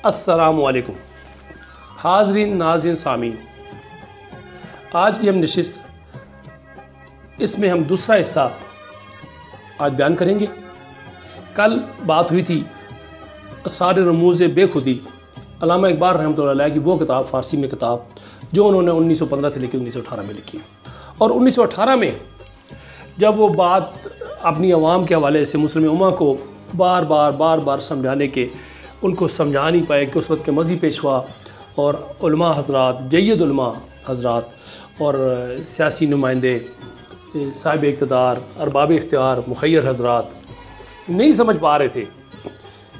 السلام علیکم حاضرین ناظرین سامعین، آج کی ہم نشست اس میں ہم دوسرا حصہ آج بیان کریں گے۔ کل بات ہوئی تھی اسرار رموز بے خودی، علامہ اقبال رحمۃ اللہ علیہ کی وہ کتاب، فارسی میں کتاب جو انہوں نے 1915 سے لے کے 1918 میں لکھی، اور 1918 میں جب وہ بات اپنی عوام کے حوالے سے مسلم امہ کو بار بار سمجھانے کے ان کو سمجھا نہیں پائے کہ اس وقت کے مذہبی پیشوا اور علماء حضرات، جید علماء حضرات اور سیاسی نمائندے، صاحب اقتدار، ارباب اختیار، مخیر حضرات نہیں سمجھ پا رہے تھے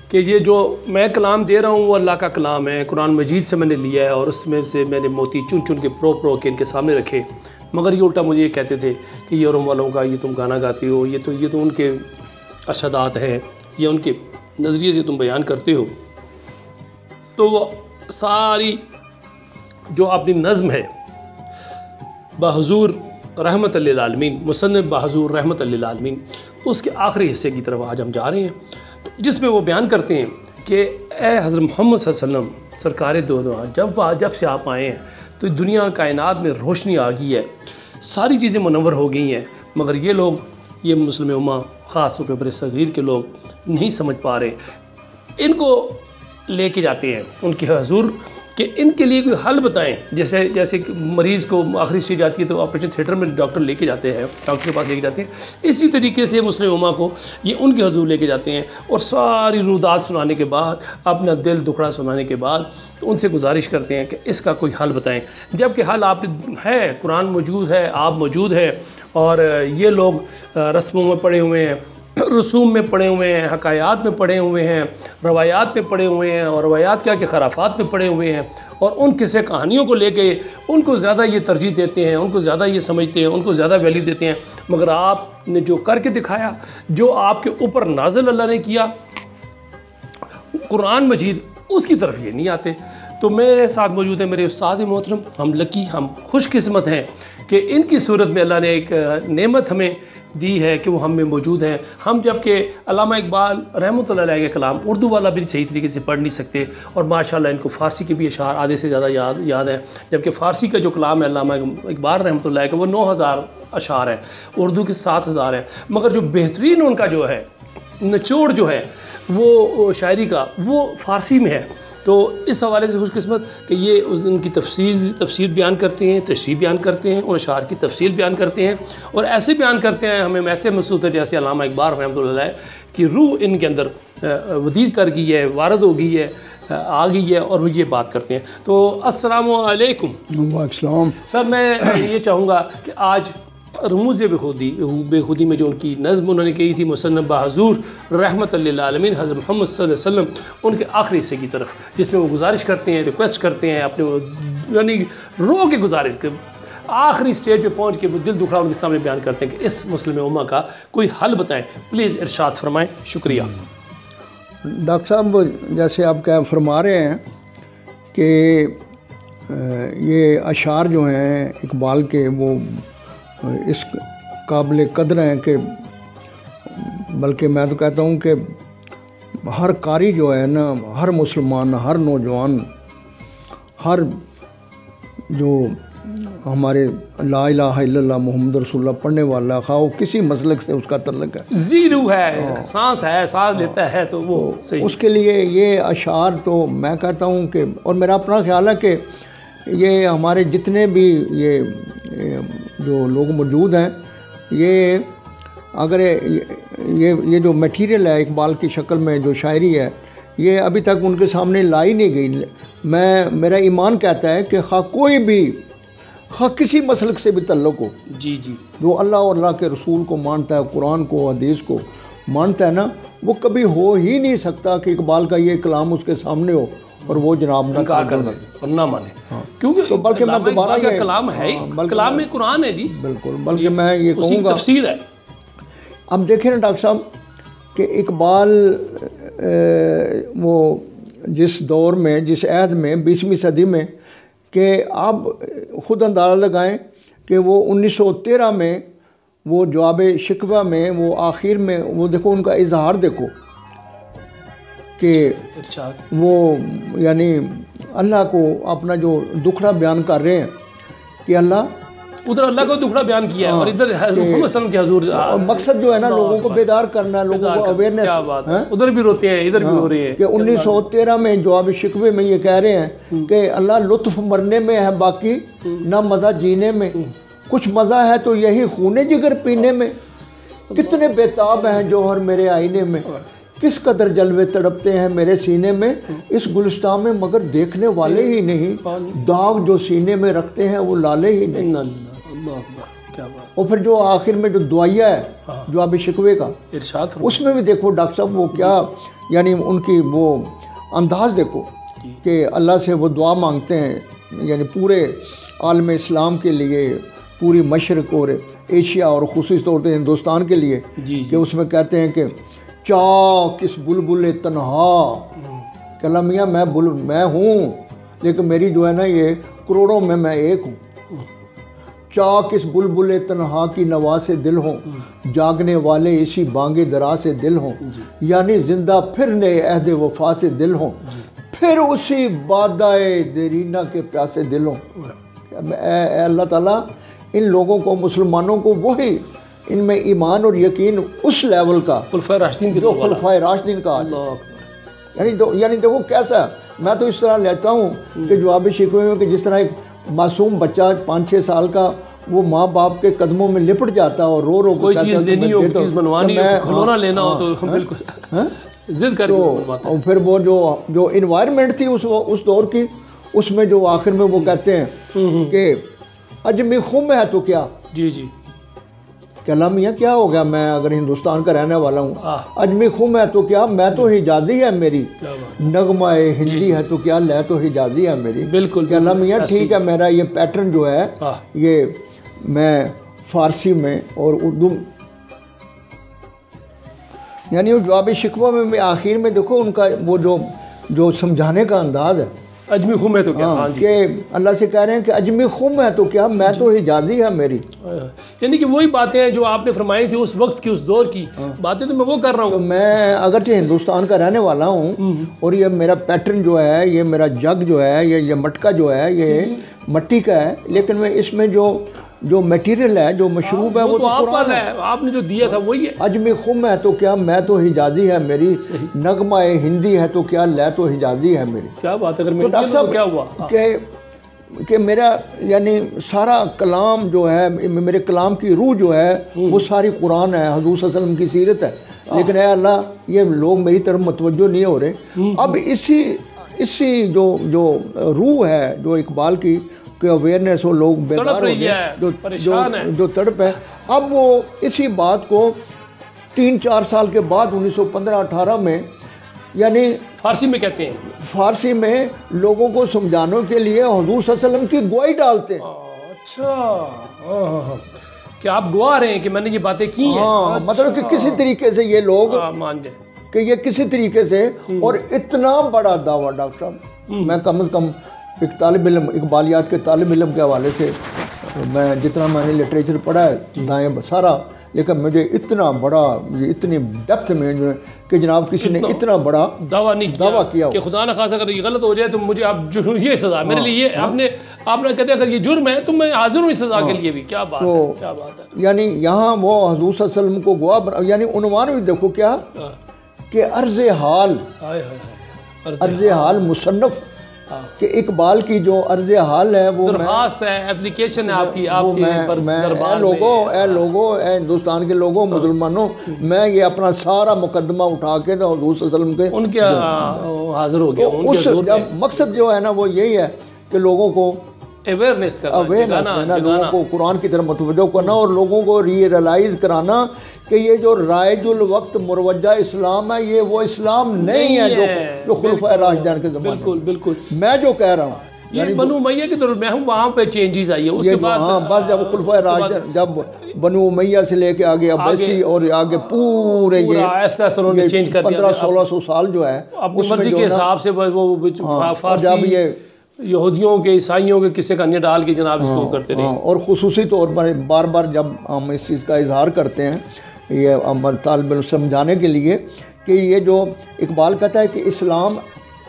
کہ یہ جو میں کلام دے رہا ہوں وہ اللہ کا کلام ہے، قرآن مجید سے میں نے لیا ہے اور اس میں سے میں نے موتی چن چن کے پرو کے ان کے سامنے رکھے، مگر یہ الٹا مجھے یہ کہتے تھے کہ یہ یورپ والوں کا یہ تم گانا گاتے ہو، یہ تو ان کے ارشادات ہیں، یہ ان کے نظریے سے تم بیان کرتے ہو۔ تو وہ ساری جو اپنی نظم ہے بحضور رحمت للعالمین، مصنف بحضور رحمت للعالمین، اس کے آخری حصے کی طرف آج ہم جا رہے ہیں، جس میں وہ بیان کرتے ہیں کہ اے حضرت محمد صلی اللہ علیہ وسلم سرکار دو جب سے آپ آئے ہیں تو دنیا کائنات میں روشنی آ گئی ہے، ساری چیزیں منور ہو گئی ہیں، مگر یہ لوگ، یہ مسلم امہ خاص طور پہ بر صغیر کے لوگ نہیں سمجھ پا رہے۔ ان کو لے کے جاتے ہیں ان کے حضور کہ ان کے لیے کوئی حل بتائیں، جیسے مریض کو آخری اسٹیج آتی ہے تو آپریشن تھیٹر میں ڈاکٹر لے کے جاتے ہیں، ڈاکٹر کے پاس لے کے جاتے ہیں، اسی طریقے سے مسلم امہ کو یہ ان کے حضور لے کے جاتے ہیں اور ساری رودات سنانے کے بعد، اپنا دل دکھڑا سنانے کے بعد تو ان سے گزارش کرتے ہیں کہ اس کا کوئی حل بتائیں، جبکہ حل آپ ہے، قرآن موجود ہے، آپ موجود ہے، اور یہ لوگ رسموں میں پڑے ہوئے ہیں، رسوم میں پڑے ہوئے ہیں، حکایات میں پڑے ہوئے ہیں، روایات میں پڑے ہوئے ہیں، اور روایات کیا کہ خرافات میں پڑے ہوئے ہیں، اور ان قصے کہانیوں کو لے کے ان کو زیادہ یہ ترجیح دیتے ہیں، ان کو زیادہ یہ سمجھتے ہیں، ان کو زیادہ ویلیو دیتے ہیں، مگر آپ نے جو کر کے دکھایا، جو آپ کے اوپر نازل اللہ نے کیا قرآن مجید، اس کی طرف یہ نہیں آتے۔ تو میرے ساتھ موجود ہیں میرے استاد محترم، ہم لکی، ہم خوش قسمت ہیں کہ ان کی صورت میں اللہ نے ایک نعمت ہمیں دی ہے کہ وہ ہم میں موجود ہیں۔ ہم جبکہ علامہ اقبال رحمۃ اللہ علیہ کے کلام اردو والا بھی صحیح طریقے سے پڑھ نہیں سکتے، اور ماشاءاللہ ان کو فارسی کے بھی اشعار آدھے سے زیادہ یاد ہے، جبکہ فارسی کا جو کلام ہے علامہ اقبال رحمۃ اللہ علیہ کا وہ 9000 اشعار ہیں، اردو کے 7000 ہیں، مگر جو بہترین ان کا جو ہے نچوڑ جو ہے وہ شاعری کا وہ فارسی میں ہے۔ تو اس حوالے سے خوش قسمت کہ یہ ان کی تفسیر بیان کرتے ہیں، تشریح بیان کرتے ہیں، اور اشعار کی تفصیل بیان کرتے ہیں، اور ایسے بیان کرتے ہیں ہمیں ایسے محسوس ہے جیسے علامہ اقبال رحمۃ اللہ علیہ کی روح ان کے اندر ودیع کر گئی ہے، وارد ہو گئی ہے، آ گئی ہے، اور وہ یہ بات کرتے ہیں۔ تو السلام علیکم۔ وعلیکم السلام۔ سر میں یہ چاہوں گا کہ آج رموز بے خودی میں جو ان کی نظم انہوں نے کہی تھی مصنف بحضور رحمت للعالمین حضرت محمد صلی اللہ علیہ وسلم، ان کے آخری حصے کی طرف، جس میں وہ گزارش کرتے ہیں، ریکویسٹ کرتے ہیں، اپنے یعنی رو کے گزارش کے آخری سٹیج پہ پہنچ کے وہ دل دکھڑا ان کے سامنے بیان کرتے ہیں کہ اس مسلم امہ کا کوئی حل بتائیں، پلیز ارشاد فرمائیں، شکریہ۔ ڈاکٹر صاحب جیسے آپ کیا فرما رہے ہیں کہ یہ اشعار جو ہیں اقبال کے وہ اس قابل قدر ہیں کہ بلکہ میں تو کہتا ہوں کہ ہر قاری جو ہے نا، ہر مسلمان، ہر نوجوان، ہر جو ہمارے لا الہ الا اللہ محمد رسول اللہ پڑھنے والا، خواہ وہ کسی مسلک سے اس کا تعلق ہے، زیرو ہے، سانس لیتا ہے، تو وہ صحیح، اس کے لیے یہ اشعار تو میں کہتا ہوں کہ، اور میرا اپنا خیال ہے کہ یہ ہمارے جتنے بھی یہ جو لوگ موجود ہیں، یہ اگر یہ جو میٹیریل ہے اقبال کی شکل میں جو شاعری ہے، یہ ابھی تک ان کے سامنے لائی نہیں گئی۔ میرا ایمان کہتا ہے کہ خواہ کوئی بھی، خواہ کسی مسلک سے بھی تعلق ہو، جی جو اللہ اور اللہ کے رسول کو مانتا ہے، قرآن کو، حدیث کو مانتا ہے نا، وہ کبھی ہو ہی نہیں سکتا کہ اقبال کا یہ کلام اس کے سامنے ہو اور وہ جناب انکار کر دیں اور نہ مانے، کیونکہ تو بلکہ میں دوبارہ یہ کلام ہے، کلام میں قرآن ہے جی، بالکل، بلکہ میں یہ کہوں گا تفسیر ہے۔ اب دیکھیں نا ڈاکٹر صاحب کہ اقبال وہ جس دور میں، جس عہد میں، 20ویں صدی میں، کہ آپ خود اندازہ لگائیں کہ وہ 1913 میں وہ جواب شکوہ میں وہ آخر میں وہ دیکھو ان کا اظہار دیکھو کہ ارشاد وہ یعنی اللہ کو اپنا جو دکھڑا بیان کر رہے ہیں کہ اللہ ادھر اللہ کو دکھڑا بیان کیا ہے اور ادھر حضرت محمد صلی اللہ علیہ وسلم کے حضور اور مقصد جو ہے نا لوگوں کو بیدار کرنا، لوگوں کو اویئرنیس. کیا بات ہے، ادھر بھی روتے ہیں ادھر بھی ہو رہی ہے کہ 1913 میں جواب شکوے میں یہ کہہ رہے ہیں کہ اللہ لطف مرنے میں ہے باقی نہ مزہ جینے میں، کچھ مزہ ہے تو یہی خون جگر پینے میں، کتنے بےتاب ہیں جوہر میرے آئینے میں، کس قدر جلوے تڑپتے ہیں میرے سینے میں، اس گلستان میں مگر دیکھنے والے ہی نہیں، داغ جو سینے میں رکھتے ہیں وہ لالے ہی نہیں. اللہ اکبر، کیا بات. اور پھر جو آخر میں جو دعائیہ ہے جواب شکوے کا، ارشاد اس میں بھی دیکھو ڈاکٹر صاحب وہ کیا یعنی ان کی وہ انداز دیکھو کہ اللہ سے وہ دعا مانگتے ہیں یعنی پورے عالم اسلام کے لیے، پوری مشرق اور ایشیا اور خصوصی طور پہ ہندوستان کے لیے، کہ اس میں کہتے ہیں کہ چاک اس بلبل تنہا، کہ اللہ میاں میں ہوں لیکن میری جو ہے نا یہ کروڑوں میں ایک ہوں. چاک اس بلبل تنہا کی نوا سے دل ہوں، جاگنے والے اسی بانگے درا سے دل ہوں، یعنی زندہ پھرنے عہد وفا سے دل ہوں، پھر اسی بادائے دیرینہ کے پیاسے دل ہوں. اے اللہ تعالیٰ ان لوگوں کو، مسلمانوں کو وہی ان میں ایمان اور یقین اس لیول کا خلفائے راشدین کے جو خلفائے راشدین کا یعنی دیکھو کیسا ہے. میں تو اس طرح لیتا ہوں کہ جواب شکوے میں کہ جس طرح ایک معصوم بچہ 5-6 سال کا وہ ماں باپ کے قدموں میں لپٹ جاتا ہے اور رو رو کوئی چیز لینی ہو، کوئی چیز بنوانی ہو، کھلونا لینا ہو تو بالکل ضد کر کے. اور پھر وہ جو انوائرمنٹ تھی اس دور کی، اس میں جو آخر میں وہ کہتے ہیں کہ اجمی خم ہے تو کیا، جی کہ اللہ میاں کیا ہو گیا، میں اگر ہندوستان کا رہنے والا ہوں، اجمی خم ہے تو کیا، میں تو حجازی ہے میری، نغمہ ہندی ہے تو کیا، لے تو حجازی ہے میری. بالکل کہ اللہ میاں ٹھیک ہے، میرا یہ پیٹرن جو ہے یہ میں فارسی میں اور اردو یعنی وہ جواب شکوہ میں آخر میں دیکھو ان کا وہ جو سمجھانے کا انداز ہے. اجمی خم ہے تو کیا، کہ اللہ سے کہہ رہے ہیں کہ اجمی خم ہے تو کیا، میں تو حجازی ہے میری. یعنی کہ وہی باتیں ہیں جو آپ نے فرمائی تھی اس وقت کی، اس دور کی باتیں تو میں وہ کر رہا ہوں. تو میں اگرچہ ہندوستان کا رہنے والا ہوں اور یہ میرا پیٹرن جو ہے، یہ میرا جگ جو ہے، یہ مٹکا جو ہے یہ مٹی کا ہے، لیکن میں اس میں جو میٹیریل ہے، جو مشروب ہے وہ تو قرآن ہے. آپ نے جو دیا تھا وہی ہے. اجمی خم ہے تو کیا، میں تو حجازی ہے میری، نغمہ ہندی ہے تو کیا، لے تو حجازی ہے میری. کیا بات ہے. اگر میں کیا ہوا کہ میرا یعنی سارا کلام جو ہے، میرے کلام کی روح جو ہے وہ ساری قرآن ہے، حضور صلی اللہ علیہ وسلم کی سیرت ہے. لیکن اے اللہ یہ لوگ میری طرف متوجہ نہیں ہو رہے. اب اسی جو روح ہے جو اقبال کی کہ اویئرنیس ہو، لوگ بیدار ہو گئے، جو تڑپ ہے، اب وہ اسی بات کو 3-4 سال کے بعد 1915-18 میں یعنی فارسی میں کہتے ہیں، فارسی میں لوگوں کو سمجھانے کے لیے حضور صلی اللہ علیہ وسلم کی گواہی ڈالتے ہیں. اچھا کہ آپ گواہ رہے ہیں کہ میں نے یہ باتیں کی ہیں. مطلب کہ کسی طریقے سے یہ لوگ مان جائیں کہ یہ کسی طریقے سے، اور اتنا بڑا دعویٰ ڈاکٹر صاحب، میں کم از کم ایک طالب علم، اقبالیات کے طالب علم کے حوالے سے میں جتنا میں نے لٹریچر پڑھا ہے دائیں سارا، لیکن مجھے اتنا بڑا، اتنی ڈیپتھ میں جو ہے کہ جناب کسی نے اتنا بڑا دعویٰ نہیں کیا کہ خدا نہ خواستہ اگر یہ غلط ہو جائے تو مجھے آپ یہ سزا، میرے لیے یہ آپ نے کہتے اگر یہ جرم ہے تو میں حاضر ہوں اس سزا کے لیے بھی. کیا بات ہے، کیا بات ہے. یعنی یہاں وہ حضور صلی اللہ علیہ وسلم کو گواہ، یعنی عنوان بھی دیکھو کیا کہ عرض حال مصنف، کہ اقبال کی جو عرض حال ہے وہ درخواست ہے، اپلیکیشن ہے آپ کی اے لوگوں اے ہندوستان کے لوگوں، مسلمانوں، میں یہ اپنا سارا مقدمہ اٹھا کے تو حضور صلی اللہ علیہ وسلم کے ان کے حاضر ہو گیا. مقصد جو ہے نا وہ یہی ہے کہ لوگوں کو اویئرنیس کرنا، لوگوں کو قرآن کی طرف متوجہ کرنا اور لوگوں کو ریئلائز کرانا کہ یہ جو رائج الوقت مروجہ اسلام ہے یہ وہ اسلام نہیں ہے جو خلفائے راشدین کے زمانے میں. بالکل میں جو کہہ رہا ہوں یعنی بنو امیہ کے دور میں ہوں وہاں پہ چینجز آئی ہے. اس کے بعد بس جب خلفائے راشدین، جب بنو امیہ سے لے کے آگے عباسی اور آگے پورے یہ 1500-1600 سال جو ہے اپنی مرضی کے حساب سے وہ فارسی یہودیوں کے، عیسائیوں کے قصے کہانیاں ڈال کے جناب اس کو کرتے رہے. اور خصوصی طور پر بار بار جب ہم اس چیز کا اظہار کرتے ہیں یہ ہمارے طالب علم سمجھانے کے لیے کہ یہ جو اقبال کہتا ہے کہ اسلام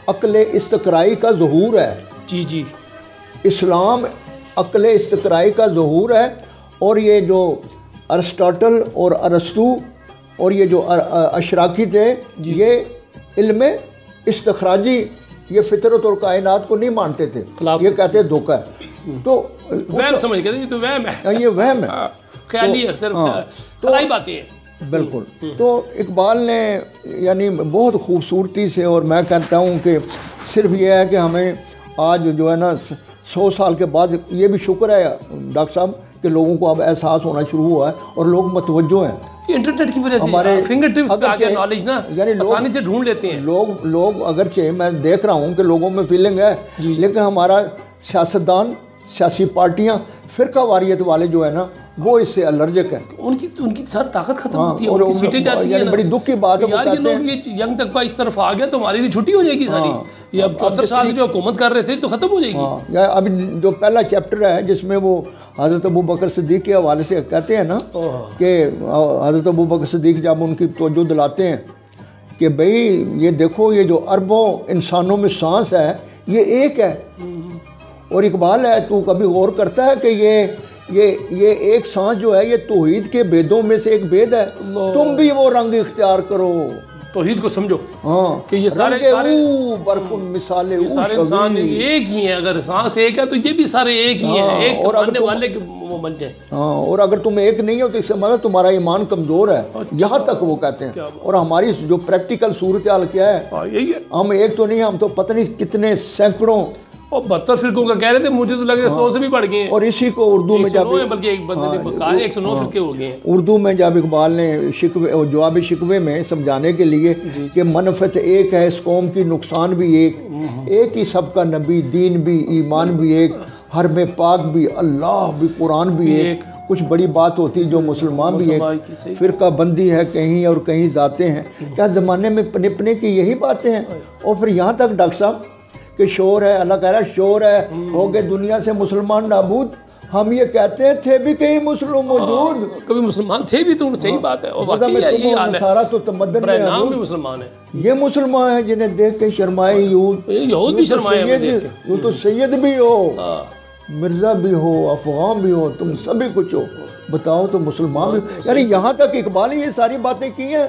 عقل استقرائی کا ظہور ہے. جی جی. اسلام عقل استقرائی کا ظہور ہے. اور یہ جو ارسطاٹل اور ارسطو اور یہ جو اشراقی تھے یہ علم استخراجی یہ فطرت اور کائنات کو نہیں مانتے تھے. یہ کہتے دھوکہ ہے. تو وہم سمجھ گئے. یہ تو وہم ہے. یہ وہم ہے. خیالی ہے. صرف خیالی باتیں ہیں. بالکل. تو اقبال نے یعنی بہت خوبصورتی سے، اور میں کہتا ہوں کہ صرف یہ ہے کہ ہمیں آج جو ہے نا 100 سال کے بعد یہ بھی شکر ہے ڈاکٹر صاحب کہ لوگوں کو اب احساس ہونا شروع ہوا ہے اور لوگ متوجہ ہیں. انٹرنیٹ کی وجہ سے ہمارے فنگر ٹپس پہ آگے نالج نا یعنی آسانی سے ڈھونڈ لیتے ہیں. لوگ اگرچہ میں دیکھ رہا ہوں کہ لوگوں میں فیلنگ ہے، لیکن ہمارا سیاستدان، سیاسی پارٹیاں، فرقہ واریت والے جو ہے نا وہ اس سے الرجک ہیں. ان کی سر طاقت ختم ہوتی ہے، ان کی سیٹیں جاتی ہیں. بڑی دکھ کی بات ہے. یار یہ لوگ یہ ینگ طبقہ اس طرف آ گیا تو ہماری بھی چھٹی ہو جائے گی ساری. یہ اب 74 سال سے جو حکومت کر رہے تھے تو ختم ہو جائے گی. اب جو پہلا چیپٹر ہے جس میں وہ حضرت ابو بکر صدیق کے حوالے سے کہتے ہیں نا کہ حضرت ابو بکر صدیق جب ان کی توجہ دلاتے ہیں کہ بھئی یہ دیکھو یہ جو اربوں انسانوں میں سانس ہے یہ ایک ہے. اور اقبال ہے تو کبھی غور کرتا ہے کہ یہ ایک سانس جو ہے یہ توحید کے بیدوں میں سے ایک بید ہے. تم بھی وہ رنگ اختیار کرو، توحید کو سمجھو. ہاں کہ یہ سارے برکن مثالیں سارے انسان ایک ہی ہیں. اگر سانس ایک ہے تو یہ بھی سارے ایک ہی ہیں. ایک ماننے والے وہ بن جائیں. ہاں. اور اگر تم ایک نہیں ہو تو اس سے مطلب تمہارا ایمان کمزور ہے. یہاں تک وہ کہتے ہیں. اور ہماری جو پریکٹیکل صورتحال کیا ہے، ہم ایک تو نہیں، ہم تو پتہ نہیں کتنے سینکڑوں اور 72 فرقوں کا کہہ رہے تھے. مجھے تو لگے 100 سے بھی بڑھ گئے ہیں. اور اسی کو اردو میں جب بلکہ ایک بندے نے کہا 109 فرقے ہو گئے ہیں. اردو میں جب اقبال نے جواب شکوے میں سمجھانے کے لیے کہ منفعت ایک ہے اس قوم کی، نقصان بھی ایک ہی سب کا نبی، دین بھی، ایمان بھی ایک، حرم پاک بھی، اللہ بھی، قرآن بھی ایک. کچھ بڑی بات ہوتی جو مسلمان بھی ایک. فرقہ بندی ہے کہیں اور کہیں ذاتیں ہیں. کیا زمانے میں پنپنے کی یہی باتیں ہیں؟ اور پھر یہاں تک ڈاکٹر صاحب کہ شور ہے، اللہ کہہ رہا ہے شور ہے، ہو گئے دنیا سے مسلمان نابود. ہم یہ کہتے ہیں تھے بھی کہیں مسلم موجود. کبھی مسلمان تھے بھی تو صحیح بات ہے. اور واقعی یہ حال ہے. سارا تو تمدن میں نام بھی مسلمان ہے. یہ مسلمان ہیں جنہیں دیکھ کے شرمائے یہود بھی شرمائے. وہ تو سید بھی ہو، مرزا بھی ہو، افغان بھی ہو، تم سبھی کچھ ہو، بتاؤ تو مسلمان بھی. یعنی یہاں تک اقبال یہ ساری باتیں کی ہیں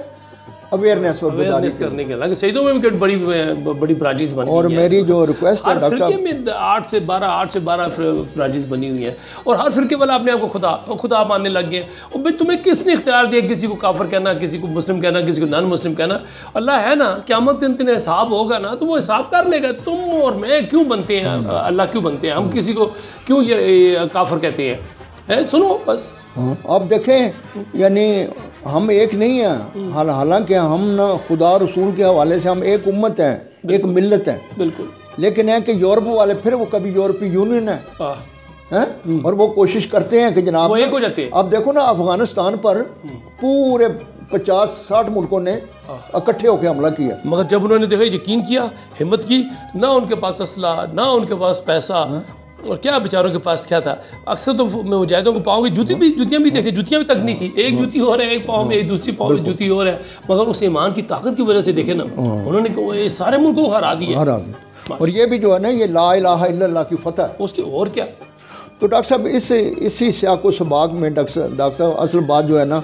اویئرنیس اور بیداری کرنے کے لیے. سیدوں میں بھی بڑی برانچیز بنی اور میری جو ریکویسٹ ہے ڈاکٹر فرقے میں 8 سے 12 برانچیز بنی ہوئی ہیں. اور ہر فرقے والا اپنے آپ کو خدا ماننے لگ گئے. اور بھائی تمہیں کس نے اختیار دیا کسی کو کافر کہنا، کسی کو مسلم کہنا، کسی کو نان مسلم کہنا؟ اللہ ہے نا، قیامت دن حساب ہوگا نا تو وہ حساب کر لے گا. تم اور میں کیوں بنتے ہیں؟ اللہ کیوں بنتے ہیں؟ ہم کسی کو کیوں یہ کافر کہتے ہیں؟ سنو بس. آپ دیکھیں یعنی ہم ایک نہیں ہیں، حالانکہ ہم نہ خدا رسول کے حوالے سے ہم ایک امت ہیں، ایک ملت ہیں. بالکل. لیکن ہے کہ یورپ والے پھر وہ کبھی یورپی یونین ہے اور وہ کوشش کرتے ہیں کہ جناب ایک ہو جاتے ہیں. اب دیکھو نا افغانستان پر پورے 50-60 ملکوں نے اکٹھے ہو کے حملہ کیا، مگر جب انہوں نے دیکھا، یقین کیا، ہمت کی، نہ ان کے پاس اسلحہ، نہ ان کے پاس پیسہ، اور کیا بیچاروں کے پاس کیا تھا. اکثر تو میں مجاہدوں کو پاؤں کی جوتیاں بھی دیکھتے، جوتیاں بھی تک نہیں تھی. ایک جوتی ہو رہا ہے ایک پاؤں میں، ایک دوسری پاؤں میں جوتی ہو رہا ہے. مگر اس ایمان کی طاقت کی وجہ سے دیکھے نا، انہوں نے سارے ملکوں کو ہرا دیا. اور یہ بھی جو ہے نا یہ لا الہ الا اللہ کی فتح ہے اس کی. اور کیا. تو ڈاکٹر صاحب اسی سیاق و سباق میں ڈاکٹر صاحب اصل بات جو ہے نا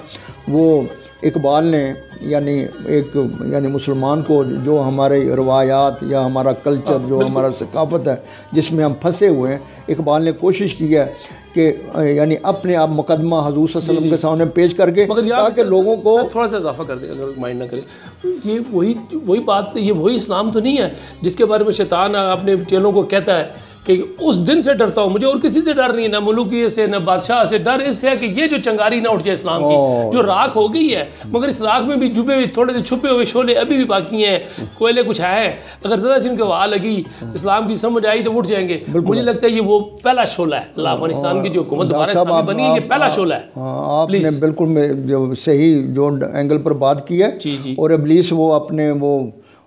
وہ اقبال نے یعنی مسلمان کو جو ہمارے روایات یا ہمارا کلچر جو ہمارا ثقافت ہے جس میں ہم پھنسے ہوئے ہیں، اقبال نے کوشش کی ہے کہ یعنی اپنے آپ مقدمہ حضور صلی اللہ علیہ وسلم کے سامنے پیش کر کے تاکہ لوگوں کو تھوڑا سا اضافہ کر دیں اگر مائنڈ نہ کریں. یہ وہی بات، یہ وہی اسلام تو نہیں ہے جس کے بارے میں شیطان اپنے چیلوں کو کہتا ہے کہ اس دن سے ڈرتا ہوں، مجھے اور کسی سے ڈر نہیں، نہ ملوکیت سے، نہ بادشاہ سے. ڈر اس سے ہے کہ یہ جو چنگاری نہ اٹھ جائے اسلام کی، جو راکھ ہو گئی ہے. مگر اس راکھ میں بھی تھوڑے سے چھپے ہوئے شعلے ابھی بھی باقی ہیں، کوئلے کچھ ہے. اگر ذرا سی ان کے ہوا لگی، اسلام کی سمجھ آئی تو اٹھ جائیں گے. مجھے لگتا ہے یہ وہ پہلا شعلہ ہے افغانستان کی جو حکومت دوبارہ اسلامی بنی ہے، یہ پہلا شعلہ ہے. آپ نے بالکل جو صحیح جو اینگل پر بات کی ہے. اور ابلیس وہ اپنے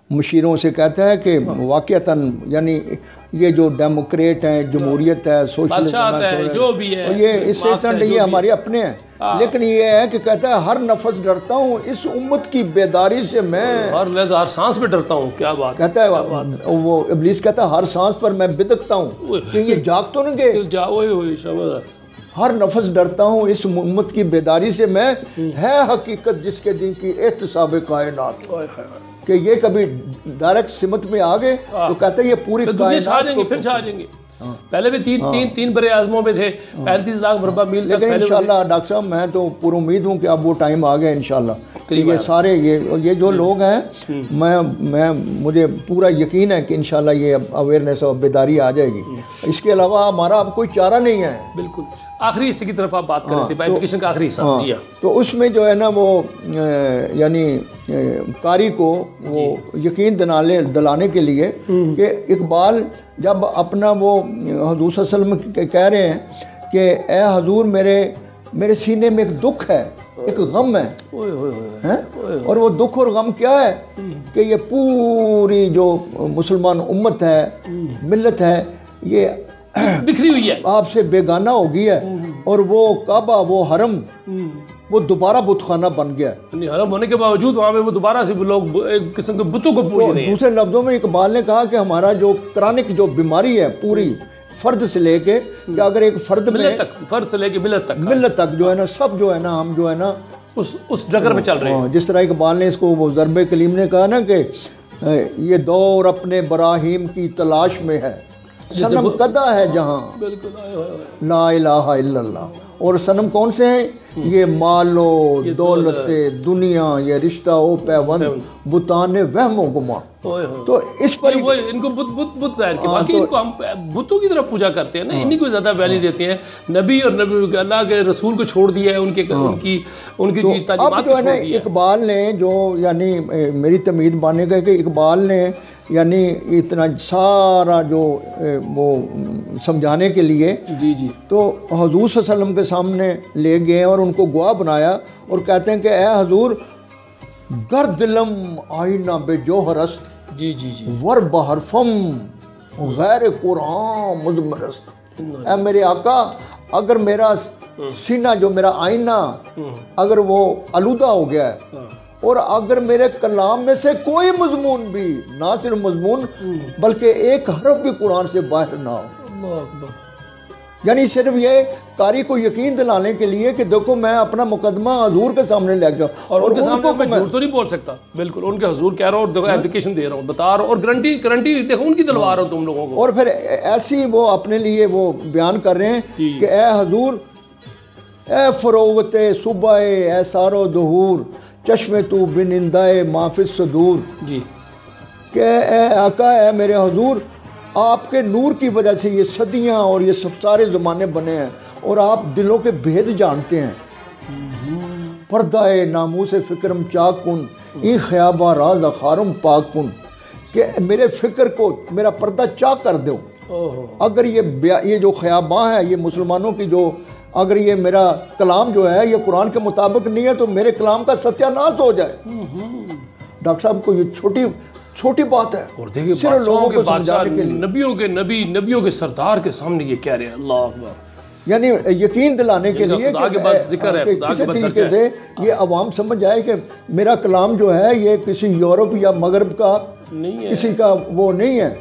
مشیروں سے کہتا ہے کہ واقعتاً یعنی یہ جو ڈیموکریٹ ہیں، جمہوریت ہے، بادشاہت ہے، جو بھی ہے، یہ اس سے ٹنڈ یہ ہمارے اپنے ہیں، لیکن یہ ہے کہ کہتا ہے ہر نفس ڈرتا ہوں اس امت کی بیداری سے میں، ہر لحظہ ہر سانس پہ ڈرتا ہوں. کیا بات کہتا ہے وہ ابلیس کہتا ہے ہر سانس پر میں بدکتا ہوں کہ یہ جاگ تو نہیں گئے. ہر نفس ڈرتا ہوں اس امت کی بیداری سے میں، ہے حقیقت جس کے دن کی احتساب کائنات، کہ یہ کبھی ڈائریکٹ سمت میں آ گئے تو کہتے ہیں یہ پوری کائنات چھا جائیں گے، پھر چھا جائیں گے. پہلے بھی تین بڑے اعظموں میں تھے، 35 لاکھ مربع میل. لیکن انشاءاللہ ڈاکٹر صاحب میں تو پر امید ہوں کہ اب وہ ٹائم آ گیا انشاءاللہ. یہ سارے یہ جو لوگ ہیں، مجھے پورا یقین ہے کہ انشاءاللہ یہ اویئرنیس اور بیداری آ جائے گی. اس کے علاوہ ہمارا اب کوئی چارہ نہیں ہے. بالکل. آخری حصے کی طرف آپ بات کر رہے تھے، ایپلیکیشن کا آخری حصہ. جی ہاں. تو اس میں جو ہے نا وہ یعنی قاری کو وہ یقین دلانے کے لیے کہ اقبال جب اپنا وہ حضور صلی اللہ علیہ وسلم کہہ رہے ہیں کہ اے حضور میرے سینے میں ایک دکھ ہے، ایک غم ہے، اور وہ دکھ اور غم کیا ہے کہ یہ پوری جو مسلمان امت ہے، ملت ہے، یہ بکھری ہوئی ہے، آپ سے بیگانہ ہو گئی ہے، اور وہ کعبہ، وہ حرم، وہ دوبارہ بت خانہ بن گیا. حرم ہونے کے باوجود وہاں پہ وہ دوبارہ سے لوگ ایک قسم کے بتوں کو پوج رہے ہیں. دوسرے لفظوں میں اقبال نے کہا کہ ہمارا جو کرانک جو بیماری ہے پوری فرد سے لے کے کہ اگر ایک فرد میں فرد سے لے کے ملت تک جو ہے نا سب جو ہے نا ہم جو ہے نا اس ڈگر میں چل رہے ہیں. جس طرح اقبال نے اس کو وہ ضرب کلیم نے کہا نا کہ یہ دور اپنے براہیم کی تلاش میں ہے، صنم قدا ہے جہاں لا الہ الا اللہ. اور صنم کون سے ہیں؟ یہ مال و دولت دنیا، یہ رشتہ و پیوند، بتان وہم و گما. تو اس پر ان کو بت ظاہر کے باقی ان کو ہم بتوں کی طرف پوجا کرتے ہیں نا، انہی کو زیادہ ویلیو دیتے ہیں. نبی اور نبی اللہ کے رسول کو چھوڑ دیا ہے، ان کی تعلیمات کو چھوڑ دیا ہے. اقبال نے جو یعنی میری تمید ماننے کا کہ اقبال نے یعنی اتنا سارا جو وہ سمجھانے کے لیے تو حضور صلی اللہ علیہ وسلم کے سامنے لے گئے اور ان کو گواہ بنایا اور کہتے ہیں کہ اے حضور گر دلم آئینہ بے جوہر است ور بحرفم غیر قرآن مضمرست. اے میرے آقا اگر میرا سینہ جو میرا آئینہ اگر وہ آلودہ ہو گیا ہے اور اگر میرے کلام میں سے کوئی مضمون بھی نہ صرف مضمون بلکہ ایک حرف بھی قرآن سے باہر نہ ہو، یعنی صرف یہ قاری کو یقین دلانے کے لیے کہ دیکھو میں اپنا مقدمہ حضور کے سامنے لے گیا اور ان کے سامنے میں جھوٹ تو نہیں بول سکتا. بالکل ان کے حضور کہہ رہا ہوں اور دیکھو اپلیکیشن دے رہا ہوں، بتا رہا ہوں، اور گارنٹی دیکھو ان کی دلوا رہا ہوں تم لوگوں کو. اور پھر ایسی وہ اپنے لیے وہ بیان کر رہے ہیں کہ اے حضور اے فروغت صبح اے سارو ظہور چشم تو بنندائے مافی صدور. کہ اے آقا اے میرے حضور آپ کے نور کی وجہ سے یہ صدیاں اور یہ سب سارے زمانے بنے ہیں اور آپ دلوں کے بھید جانتے ہیں. پردہ ناموس فکرم چاک کن ای خیابہ راز اخارم پاک کن، کہ میرے فکر کو میرا پردہ چاک کر دو. اگر یہ جو خیاباں ہے یہ مسلمانوں کی جو اگر یہ میرا کلام جو ہے یہ قرآن کے مطابق نہیں ہے تو میرے کلام کا ستیہ ناش ہو جائے. ڈاکٹر صاحب کو یہ چھوٹی بات ہے، اور دیکھیے لوگوں کے بادشاہ، نبیوں کے نبی، نبیوں کے سردار کے سامنے یہ کہہ رہے ہیں. اللہ اکبر. یعنی یقین دلانے کے لیے کسی طریقے سے یہ عوام سمجھ جائے کہ میرا کلام جو ہے یہ کسی یورپ یا مغرب کا کسی کا وہ نہیں ہے،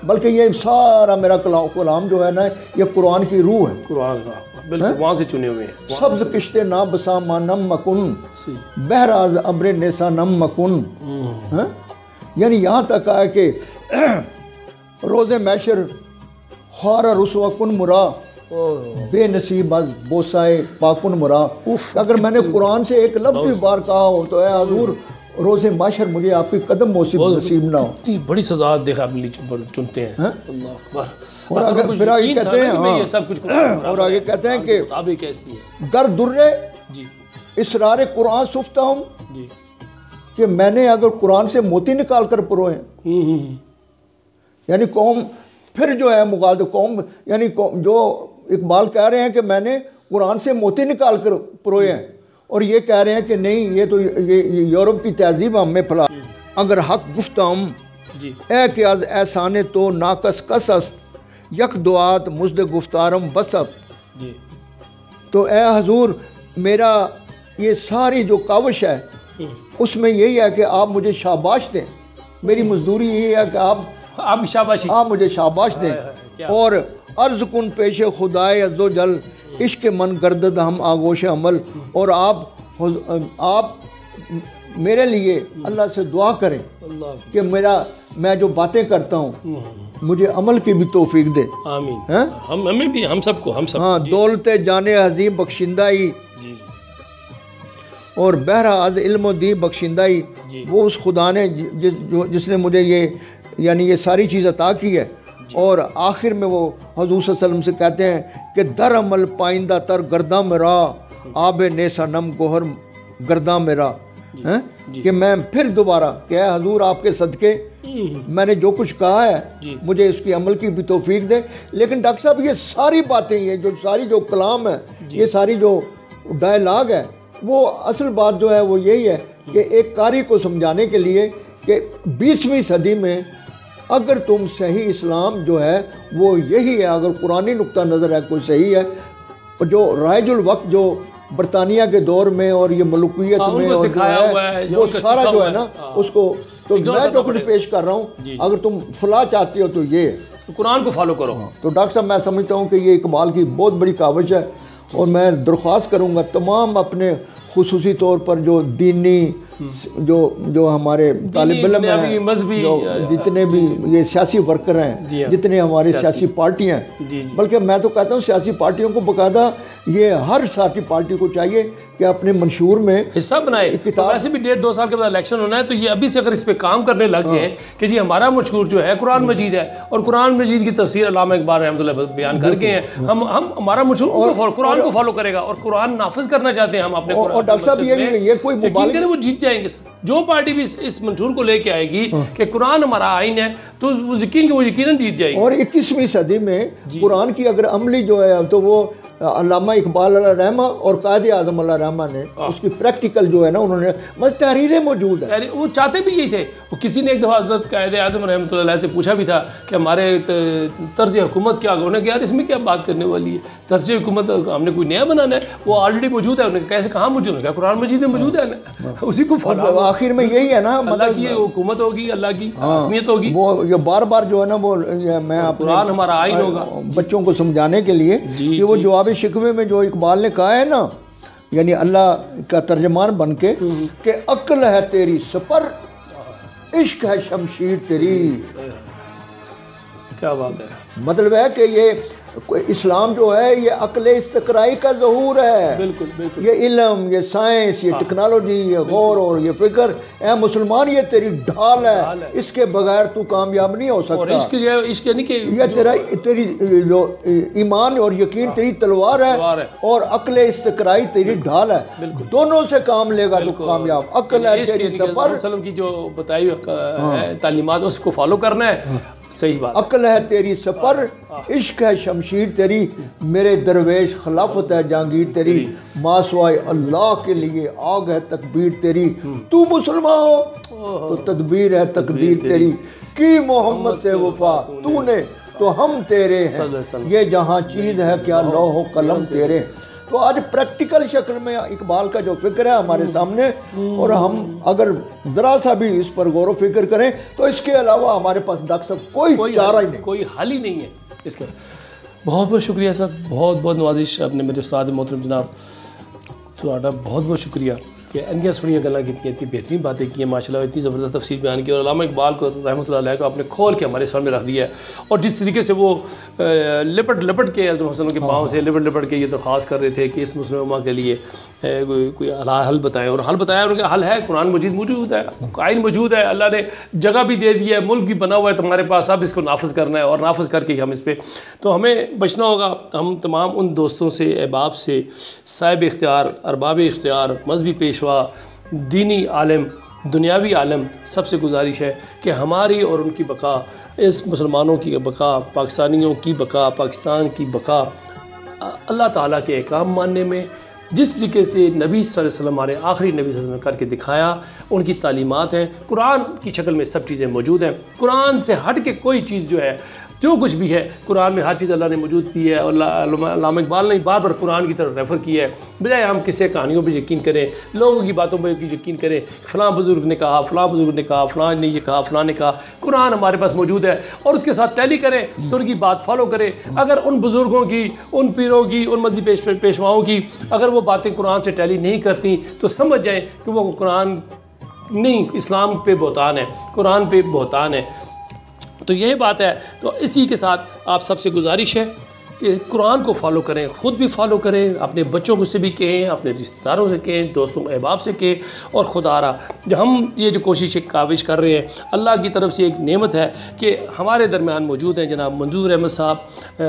بلکہ یہ سارا میرا کلام جو ہے نا یہ قرآن کی روح ہے. قرآن کا بالکل وہاں سے چنے ہوئے ہیں. سبز کشتے نا بساما نم مکن بہراز ابر نیسا نم مکن. یعنی یہاں تک آیا کہ روز محشر خار رسوا کن مرا بے نصیب از بوسائے پاکن مرا. اگر میں نے قرآن سے ایک لفظ بھی بار کہا ہو تو اے حضور روز محشر مجھے آپ کی قدم نصیب نہ ہو. اتنی بڑی سزا دیکھا اپنے چنتے ہیں. اللہ اکبر. اور اگر پھر آگے کہتے ہیں اور آگے کہتے ہیں کہ گر درے اسرار قرآن سفتہ ہوں، کہ میں نے اگر قرآن سے موتی نکال کر پروئے ہیں، یعنی قوم پھر جو ہے مغالط قوم، یعنی جو اقبال کہہ رہے ہیں کہ میں نے قرآن سے موتی نکال کر پروئے ہیں اور یہ کہہ رہے ہیں کہ نہیں یہ تو یہ یورپ کی تہذیب ہم میں پھیلا. اگر حق گفتم جی اے کہ از احسان تو ناقص کس است یک دعات مزد گفتارم بسب. جی تو اے حضور میرا یہ ساری جو کاوش ہے اس میں یہی ہے کہ آپ مجھے شاباش دیں. میری مزدوری یہی ہے کہ آپ شاباشی آپ مجھے شاباش دیں. اور عرض کن پیش خدائے عز و جل عشق من گردد ہم آغوش عمل. اور آپ میرے لیے اللہ سے دعا کریں کہ میں جو باتیں کرتا ہوں مجھے عمل کی بھی توفیق دے. آمین. ہمیں بھی، ہم سب کو، ہاں. دولت جانے عظیم بخشندائی اور بہرہ از علم و دی بخشندائی. وہ اس خدا نے جس نے مجھے یہ ساری چیز عطا کی ہے. اور آخر میں وہ حضور صلی اللہ علیہ وسلم سے کہتے ہیں کہ در عمل پائندہ تر گرداں میرا آب نیسا نم گوہر گرداں میرا. کہ میں پھر دوبارہ کہ اے حضور آپ کے صدقے میں نے جو کچھ کہا ہے مجھے اس کی عمل کی بھی توفیق دے. لیکن ڈاکٹر صاحب یہ ساری باتیں، یہ جو ساری جو کلام ہے، یہ ساری جو ڈائلاگ ہے، وہ اصل بات جو ہے وہ یہی ہے کہ ایک قاری کو سمجھانے کے لیے کہ 20ویں صدی میں اگر تم صحیح اسلام جو ہے وہ یہی ہے، اگر قرآنی نقطہ نظر ہے کوئی صحیح ہے، جو رائج الوقت جو برطانیہ کے دور میں اور یہ ملوکیت میں اور وہ سارا جو ہے نا اس کو، تو میں جو کچھ پیش کر رہا ہوں اگر تم فلاح چاہتے ہو تو یہ قرآن کو فالو کرو. تو ڈاکٹر صاحب میں سمجھتا ہوں کہ یہ اقبال کی بہت بڑی کاوش ہے. اور میں درخواست کروں گا تمام اپنے خصوصی طور پر جو دینی جو ہمارے طالب علم ہیں، جتنے بھی یہ سیاسی ورکر ہیں، جتنے ہمارے سیاسی پارٹیاں ہیں، بلکہ میں تو کہتا ہوں سیاسی پارٹیوں کو باقاعدہ یہ ہر سیاسی پارٹی کو چاہیے کہ اپنے منشور میں حصہ بنائے. ویسے بھی 1.5-2 سال کے بعد الیکشن ہونا ہے، تو یہ ابھی سے اگر اس پہ کام کرنے لگ جائیں کہ جی ہمارا منشور جو ہے قرآن مجید ہے، اور قرآن مجید کی تفسیر علامہ اقبال رحمۃ اللہ بیان کر کے ہیں، ہمارا منشور قرآن کو فالو کرے گا اور قرآن نافذ کرنا چاہتے ہیں ہم اپنے. اور ڈاکٹر صاحب یہ کوئی مبالغہ، وہ جیت جائیں گے. جو پارٹی بھی اس منشور کو لے کے آئے گی کہ قرآن ہمارا آئین ہے تو وہ یقیناً جیت جائے گی. اور 21ویں صدی میں قرآن کی اگر عملی جو ہے تو وہ علامہ اقبال علیہ رحمہ اور قائد اعظم علیہ رحمہ نے اس کی پریکٹیکل جو ہے نا انہوں نے تحریریں موجود ہیں. وہ چاہتے بھی یہی تھے. وہ کسی نے ایک دفعہ حضرت قائد اعظم رحمۃ اللہ علیہ سے پوچھا بھی تھا کہ ہمارے طرز حکومت کیا ہوگا. انہوں نے کہا یار اس میں کیا بات کرنے والی ہے، طرز حکومت ہم نے کوئی نیا بنانا ہے، وہ آلریڈی موجود ہے. انہوں نے کیسے کہاں موجود ہے؟ کہا قرآن مجید میں موجود ہے نا، اسی کو فالو. آخر میں یہی ہے نا، اللہ کی حکومت ہوگی، اللہ کی حکمیت ہوگی. وہ یہ بار بار جو ہے نا وہ میں قرآن ہمارا آئین ہوگا بچوں کو سمجھانے کے لیے کہ وہ جواب شکوے میں جو اقبال نے کہا ہے نا، یعنی اللہ کا ترجمان بن کے کہ عقل ہے تیری سپر، عشق ہے شمشیر تیری. کیا بات ہے. مطلب ہے کہ یہ اسلام جو ہے یہ عقل استقرائی کا ظہور ہے. بالکل بالکل. یہ علم، یہ سائنس، یہ ٹیکنالوجی، یہ غور اور یہ فکر، اے مسلمان یہ تیری ڈھال ہے، اس کے بغیر تو کامیاب نہیں ہو سکتا. اور عشق یعنی کہ یہ تیری جو ایمان اور یقین تیری تلوار ہے اور عقل استقرائی تیری ڈھال ہے. دونوں سے کام لے گا تو کامیاب. عقل ہے تیری سفر، وسلم کی جو بتائی ہوئی تعلیمات اس کو فالو کرنا ہے. صحیح بات. عقل ہے تیری سفر، عشق ہے شمشیر تیری، میرے درویش خلافت ہے جہانگیر تیری، ماسوائے اللہ کے لیے آگ ہے تکبیر تیری. تو مسلمان ہو تو تدبیر ہے تقدیر تیری، کی محمد سے وفا تو نے تو ہم تیرے ہیں، یہ جہاں چیز ہے کیا لوح و قلم تیرے. تو آج پریکٹیکل شکل میں اقبال کا جو فکر ہے ہمارے سامنے، اور ہم اگر ذرا سا بھی اس پر غور و فکر کریں تو اس کے علاوہ ہمارے پاس ڈاکٹر صاحب کوئی چارہ ہی نہیں، کوئی حل ہی نہیں ہے اس کا. بہت بہت شکریہ سر، بہت بہت نوازش اپنے میرے استاد محترم جناب تھوڑا بہت بہت شکریہ کہ انگیاں سنیاں گلاں کی اتنی بہترین باتیں کی ہیں ماشاءاللہ، اتنی زبردست تفسیر بیان کی، اور علامہ اقبال کو رحمۃ اللہ علیہ کو آپ نے کھول کے ہمارے سامنے رکھ دیا ہے. اور جس طریقے سے وہ لپٹ کے حضرت حسن کے پاؤں سے لپٹ کے یہ درخواست کر رہے تھے کہ اس مسلم امہ کے لیے کوئی حل بتائیں، اور حل بتایا ان کا حل ہے، قرآن مجید موجود ہے، آئین موجود ہے، اللہ نے جگہ بھی دے دی ہے، ملک بھی بنا ہوا ہے تمہارے پاس، اب اس کو نافذ کرنا ہے اور نافذ کر کے ہم اس پہ. تو ہمیں بچنا ہوگا. ہم تمام ان دوستوں سے، احباب سے، صاحب اختیار، ارباب اختیار، مذہبی پیشوا، دینی عالم، دنیاوی عالم، سب سے گزارش ہے کہ ہماری اور ان کی بقا، اس مسلمانوں کی بقا، پاکستانیوں کی بقا، پاکستان کی بقا اللہ تعالیٰ کے احکام ماننے میں، جس طریقے سے نبی صلی اللہ علیہ وسلم ہمارے آخری نبی صلی اللہ علیہ وسلم کر کے دکھایا، ان کی تعلیمات ہیں، قرآن کی شکل میں سب چیزیں موجود ہیں۔ قرآن سے ہٹ کے کوئی چیز جو ہے، جو کچھ بھی ہے قرآن میں ہر چیز اللہ نے موجود کی ہے، اور علامہ اقبال نے بار بار قرآن کی طرف ریفر کیا ہے، بجائے ہم کسی کہانیوں پہ یقین کریں، لوگوں کی باتوں پہ یقین کریں، فلاں بزرگ نے کہا، فلاں بزرگ نے کہا، فلاں نے یہ کہا، فلاں نے کہا۔ قرآن ہمارے پاس موجود ہے اور اس کے ساتھ ٹیلی کریں تو ان کی بات فالو کریں۔ اگر ان بزرگوں کی، ان پیروں کی، ان مذہبی پیشواؤں کی اگر وہ باتیں قرآن سے ٹیلی نہیں کرتی تو سمجھ جائیں کہ وہ قرآن نہیں، اسلام پہ بہتان ہے، قرآن پہ بہتان ہے۔ تو یہی بات ہے۔ تو اسی کے ساتھ آپ سب سے گزارش ہے کہ قرآن کو فالو کریں، خود بھی فالو کریں، اپنے بچوں کو سے بھی کہیں، اپنے رشتہ داروں سے کہیں، دوستوں احباب سے کہیں، اور خدا را جو ہم یہ جو کوشش کاوش کر رہے ہیں، اللہ کی طرف سے ایک نعمت ہے کہ ہمارے درمیان موجود ہیں جناب منظور احمد صاحب،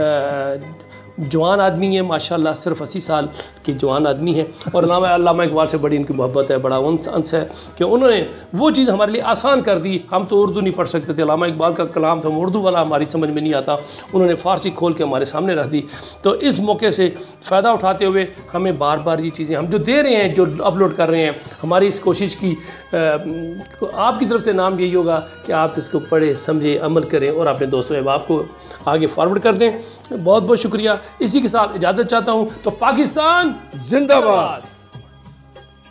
جوان آدمی ہیں ماشاءاللہ، صرف 80 سال کے جوان آدمی ہیں، اور علامہ اقبال سے بڑی ان کی محبت ہے، بڑا انس ہے کہ انہوں نے وہ چیز ہمارے لیے آسان کر دی۔ ہم تو اردو نہیں پڑھ سکتے تھے، علامہ اقبال کا کلام تھا اردو والا ہماری سمجھ میں نہیں آتا، انہوں نے فارسی کھول کے ہمارے سامنے رکھ دی۔ تو اس موقع سے فائدہ اٹھاتے ہوئے ہمیں بار بار یہ چیزیں ہم جو دے رہے ہیں، جو اپلوڈ کر رہے ہیں، ہماری اس کوشش کی آپ کی طرف سے نام یہی ہوگا کہ آپ اس کو پڑھیں، سمجھیں، عمل کریں اور اپنے دوستوں احباب کو آگے فارورڈ کر دیں۔ بہت بہت شکریہ۔ اسی کے ساتھ اجازت چاہتا ہوں۔ تو پاکستان زندہ باد۔